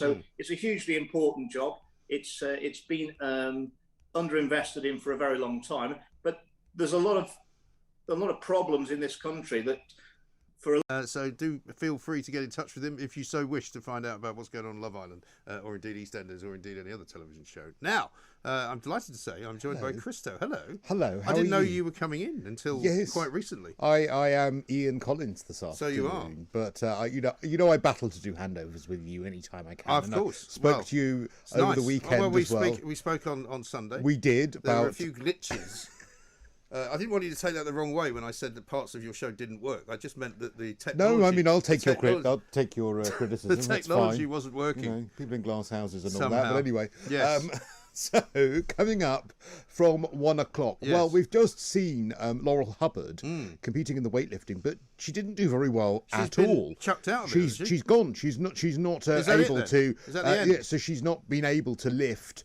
So it's a hugely important job. It's been underinvested in for a very long time, but there's a lot of problems in this country that. So do feel free to get in touch with him if you so wish to find out about what's going on in Love Island, or indeed EastEnders, or indeed any other television show. Now, I'm delighted to say I'm joined by Christo. Hello. Hello. I didn't know you were coming in until quite recently. I am Ian Collins this afternoon. So you are. But I battle to do handovers with you anytime I can. Of course. Spoke to you over the weekend we spoke on Sunday. We did. There were a few glitches. I didn't want you to take that the wrong way when I said that parts of your show didn't work. I just meant that the technology... No, I mean, I'll take your criticism. The technology wasn't working. You know, people in glass houses and Somehow. all that. But anyway, yes. So coming up from 1 o'clock. Yes. Well, we've just seen Laurel Hubbard competing in the weightlifting, but she didn't do very well at all. Chucked out of it. She's gone. She's not able to. Is that the end? Yeah, so she's not been able to lift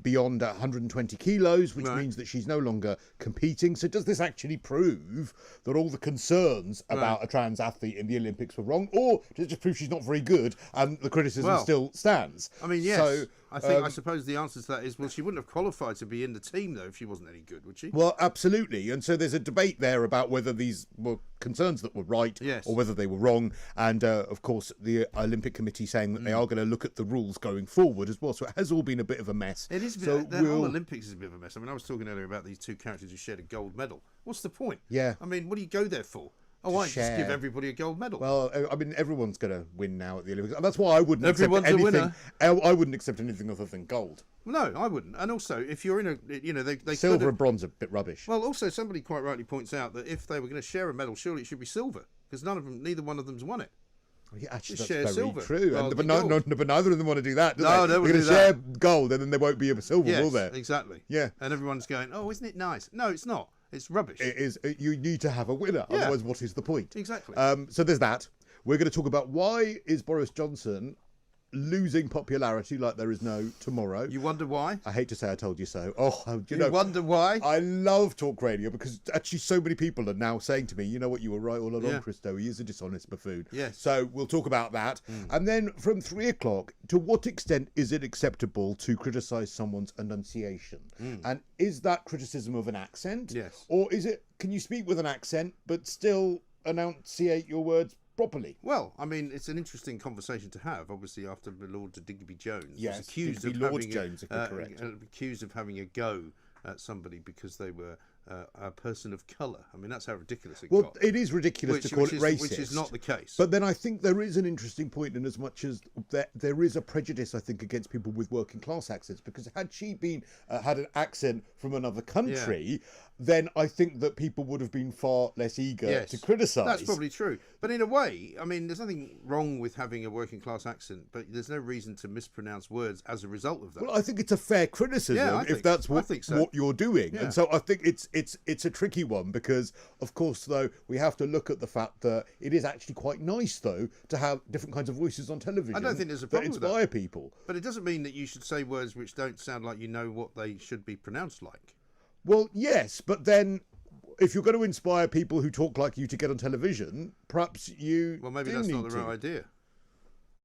beyond 120 kilos, which means that she's no longer competing. So does this actually prove that all the concerns about a trans athlete in the Olympics were wrong, or does it just prove she's not very good and the criticism still stands? I mean, yes. So, I suppose the answer to that is, well, she wouldn't have qualified to be in the team, though, if she wasn't any good, would she? Well, absolutely. And so there's a debate there about whether these were concerns that were right or whether they were wrong. And, of course, the Olympic Committee saying that they are going to look at the rules going forward as well. So it has all been a bit of a mess. It is a bit. The whole Olympics is a bit of a mess. I mean, I was talking earlier about these two characters who shared a gold medal. What's the point? Yeah. I mean, what do you go there for? Oh, why just give everybody a gold medal? Well, I mean, everyone's going to win now at the Olympics. And that's why I wouldn't accept Everyone's anything. a winner. I wouldn't accept anything other than gold. No, I wouldn't. And also, if you're in a, they silver and bronze are a bit rubbish. Well, also, somebody quite rightly points out that if they were going to share a medal, surely it should be silver, because neither one of them's won it. Yeah, actually, that's share very silver true. rather But than but neither of them want to do that, do No, they? they wouldn't They're do going to share that. gold, and then there won't be a silver, will there? Exactly. Yeah. And everyone's going, oh, isn't it nice? No, it's not. It's rubbish. It is. You need to have a winner, otherwise, what is the point? Exactly. So there's that. We're going to talk about why is Boris Johnson losing popularity like there is no tomorrow. You wonder why? I hate to say I told you so. Oh, you wonder why? I love talk radio because actually so many people are now saying to me, you know what, you were right all along, Christo. He is a dishonest buffoon. Yes. So we'll talk about that. And then from 3 o'clock, to what extent is it acceptable to criticise someone's enunciation? And is that criticism of an accent? Yes. Or is it, can you speak with an accent but still enunciate your words properly? Well, I mean, it's an interesting conversation to have. Obviously, after Lord Digby Jones was accused of accused of having a go at somebody because they were a person of colour. I mean, that's how ridiculous it got. Well, it is ridiculous to call it racist. Which is not the case. But then I think there is an interesting point in as much as there is a prejudice, I think, against people with working class accents, because had she been had an accent from another country, then I think that people would have been far less eager to criticise. That's probably true. But in a way, I mean, there's nothing wrong with having a working class accent, but there's no reason to mispronounce words as a result of that. Well, I think it's a fair criticism if that's what you're doing. Yeah. And so I think it's a tricky one because, of course, though, we have to look at the fact that it is actually quite nice, though, to have different kinds of voices on television. I don't think there's a problem that inspire people. But it doesn't mean that you should say words which don't sound like you know what they should be pronounced like. Well, yes, but then if you're going to inspire people who talk like you to get on television, perhaps you. Well, maybe that's not the right idea.